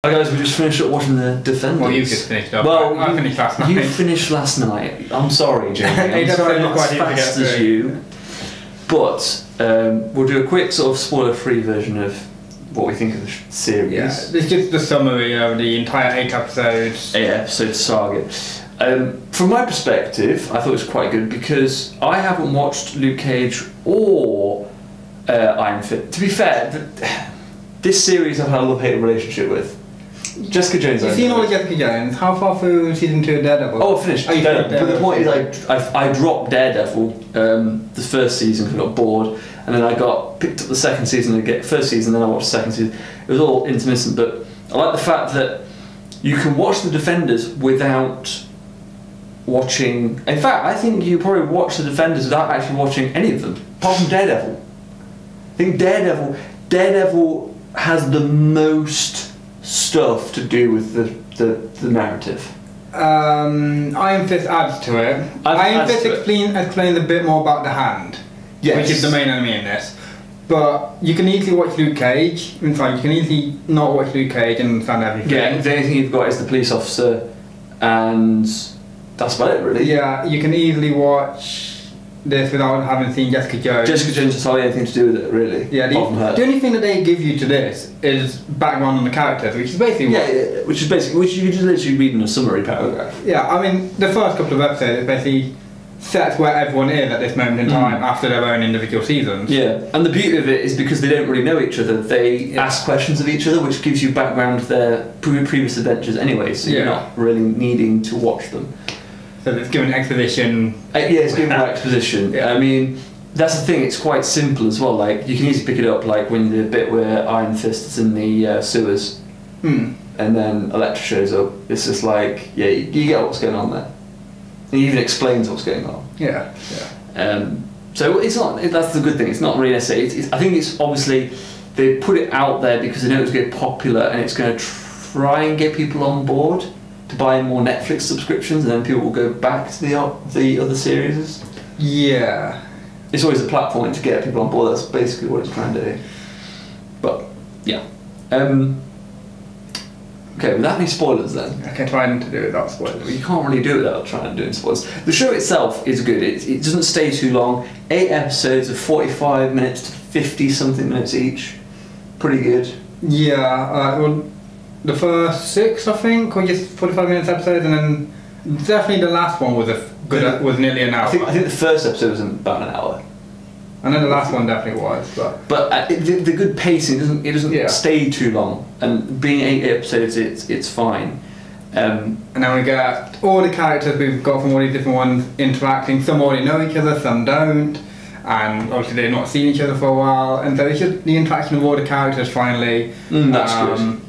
Hi guys, we just finished up watching The Defenders. Well, you just finished up. Well, I finished last night. You finished last night. I'm sorry, Jamie. I'm sorry I'm not as fast as you. But we'll do a quick sort of spoiler-free version of what we think of the series. Yeah, it's just the summary of the entire 8 episodes. 8-episode saga. From my perspective, I thought it was quite good because I haven't watched Luke Cage or Iron Fist. To be fair, this series I've had a love-hate relationship with. Jessica Jones. You've seen all of Jessica Jones. How far through season 2 of Daredevil? Oh, I finished Daredevil. But the point is, I dropped Daredevil the first season because I got bored, and then I picked up the second season again. First season, then I watched the second season. It was all intermittent, but I like the fact that you can watch The Defenders without watching. In fact, I think you probably watch The Defenders without actually watching any of them, apart from Daredevil. I think Daredevil has the most stuff to do with the narrative. Iron Fist adds to it. Iron Fist explains a bit more about the Hand, yes, which is the main enemy in this. But you can easily watch Luke Cage. In fact, you can easily not watch Luke Cage and understand everything. Yeah, the only thing you've got is the police officer, and that's about it, really. Yeah, you can easily watch this without having seen Jessica Jones. Jessica Jones has hardly anything to do with it, really. Yeah, the only thing that they give you to this is background on the characters, which is basically which you just literally read in a summary paragraph. Yeah, I mean, the first couple of episodes it basically sets where everyone is at this moment in time after their own individual seasons. Yeah, and the beauty of it is because they don't really know each other, they ask questions of each other, which gives you background to their previous adventures anyway, so you're not really needing to watch them. So it's given exposition. It's given exposition. Yeah. I mean, that's the thing, it's quite simple as well. Like, you can easily pick it up, like when the bit where Iron Fist is in the sewers, and then Elektra shows up. It's just like, you get what's going on there. And he even explains what's going on. Yeah. So it's not. That's the good thing. It's not really necessary. I think it's obviously they put it out there because they know it's going to get popular and it's going to try and get people on board to buy more Netflix subscriptions, and then people will go back to the other series. Yeah. It's always a platform to get people on board. That's basically what it's trying to do. But yeah. Okay, without any spoilers then. I can try to do it without spoilers. You can't really do it without trying to do spoilers. The show itself is good. It doesn't stay too long. 8 episodes of 45 minutes to 50 something minutes each. Pretty good. Yeah, well, the first 6 I think were just 45 minutes episodes, and then definitely the last one was was nearly an hour. I think the first episode was about an hour. I know the last one definitely was, but the good pacing doesn't stay too long, and being 8 episodes, it's fine. And then we get all the characters we've got from all these different ones interacting. Some already know each other, some don't, and obviously they've not seen each other for a while, and so it's just the interaction of all the characters finally. That's good.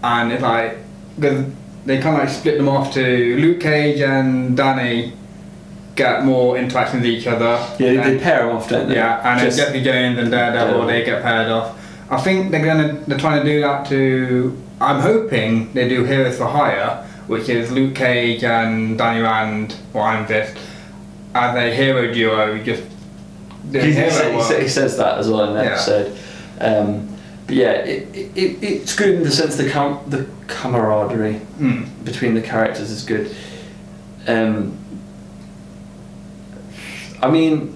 And it's like, because they kind of like split them off to Luke Cage and Danny get more interaction with each other. Yeah, they pair them off, don't they? Yeah, and then Jessica Jones and Daredevil, they get paired off. I think they're trying to do that to. I'm hoping they do Heroes for Hire, which is Luke Cage and Danny Rand or Iron Fist as a hero duo. Just he says that as well in the episode. But yeah, it's good in the sense the camaraderie between the characters is good. I mean,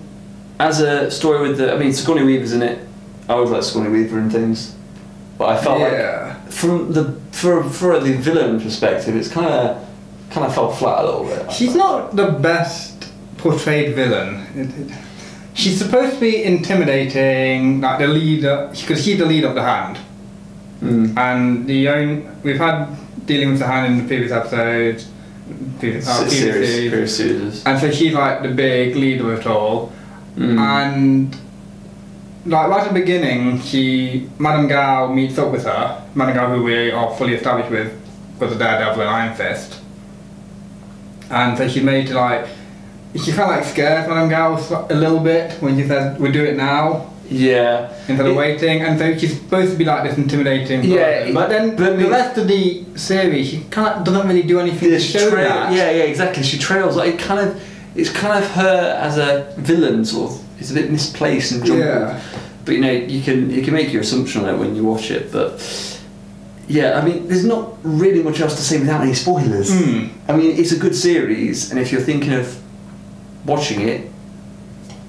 as a story with Sigourney Weaver's in it. I always like Sigourney Weaver and things, but I felt like from for the villain perspective, it's kind of fell flat a little bit. She's not the best portrayed villain. She's supposed to be intimidating, like the leader, because she's the leader of the Hand. And we've had dealing with the Hand in the previous episodes, previous series, and so she's like the big leader of it all. And like right at the beginning, Madame Gao meets up with her. Madame Gao, who we are fully established with, because of Daredevil and Iron Fist. And so she's made to like. She kind of like scares Madame Gao a little bit when she says, "We'll do it now." Yeah. Instead of waiting, and so she's supposed to be like this intimidating. Yeah. But then the rest of the series, she kind of doesn't really do anything to show that. Yeah, exactly. She trails like it's kind of her as a villain sort of. It's a bit misplaced and jumbled. Yeah. But you can make your assumption on it when you watch it, but Yeah, I mean, there's not really much else to say without any spoilers. I mean, it's a good series, and if you're thinking of watching it,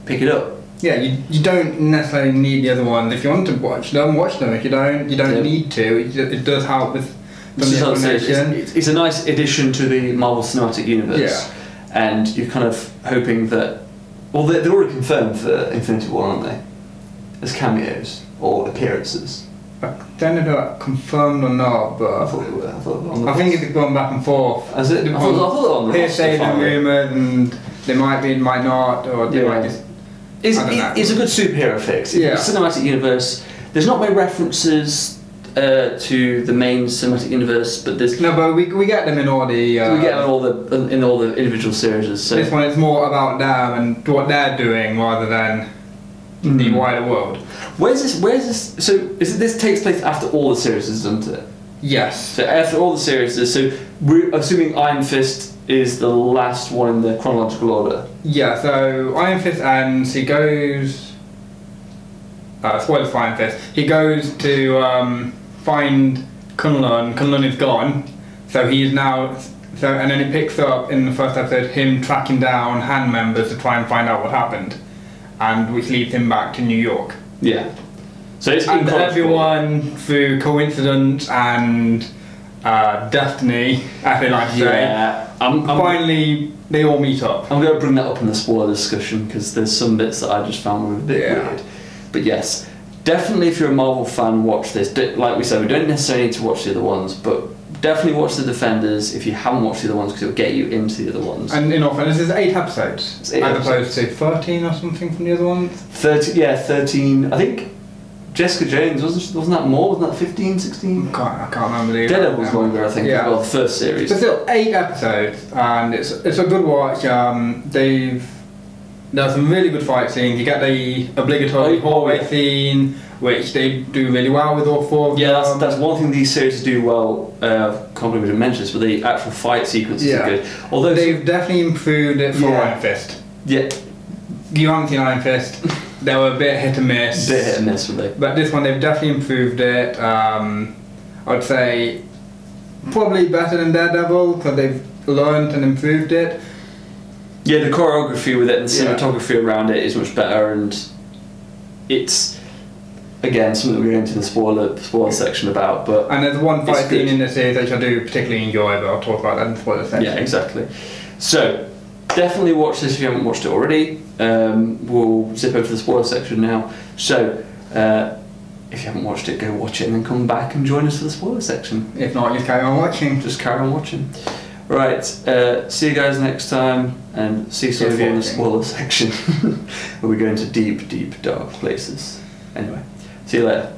pick it up. Yeah, you don't necessarily need the other ones. If you want to watch them, watch them. If you don't, you don't need to. It does help with some of the explanation. It's a nice addition to the Marvel Cinematic Universe. Yeah. And you're kind of hoping that... Well, they're already confirmed for Infinity War, aren't they? As cameos or appearances. I don't know if they're confirmed or not, but I thought they were. I think it's gone back and forth. Has it? I thought they were on the hearsay and rumours, and they might be, might not, or they might just... It's a good superhero fix. Yeah. The cinematic universe. There's not many references to the main cinematic universe, but there's but we get them in all the we get them in all the individual series. So this one is more about them and what they're doing rather than the wider world. Where's this? So this takes place after all the series, doesn't it? Yes. So after all the series, so we're assuming Iron Fist is the last one in the chronological order. Yeah, so Iron Fist ends, he goes... spoilers for Iron Fist. He goes to find Kunlun. Kunlun is gone, so he is now... and then it picks up in the first episode him tracking down hand members to try and find out what happened, and which leads him back to New York. Yeah. So it's and everyone, through coincidence and destiny, as they like to say, finally they all meet up. I'm going to bring that up in the spoiler discussion because there's some bits that I just found were a bit weird. But yes, definitely if you're a Marvel fan, watch this. Like we said, we don't necessarily need to watch the other ones, but definitely watch the Defenders if you haven't watched the other ones, because it'll get you into the other ones. And in all fairness, there's 8 episodes, as opposed to 13 or something from the other ones. 13. I think Jessica Jones wasn't that more? Wasn't that 15, 16? I can't remember the... Daredevil's longer, I think. As well, the first series. But still, 8 episodes, and it's a good watch. There's some really good fight scenes. You get the obligatory hallway scene, which they do really well with all 4 of them. Yeah, that's one thing these series do well. Can't believe we didn't mention this, but the actual fight sequences are good. Although they've definitely improved it for Iron Fist. Yeah. You haven't seen Iron Fist. They were a bit hit and miss. Were they? But this one, they've definitely improved it. I'd say probably better than Daredevil because they've learned and improved it. Yeah, the choreography with it and the cinematography around it is much better, and it's again something we're going to the spoiler section about. But and there's one fight scene in the series which I do particularly enjoy, but I'll talk about that in the spoiler section. Yeah, exactly. So definitely watch this if you haven't watched it already. We'll zip over to the spoiler section now. So if you haven't watched it, go watch it and then come back and join us for the spoiler section. If not, just carry on watching. Just carry on watching. Right, see you guys next time, and see some of you in the spoiler section where we go into deep, deep, dark places. Anyway, see you later.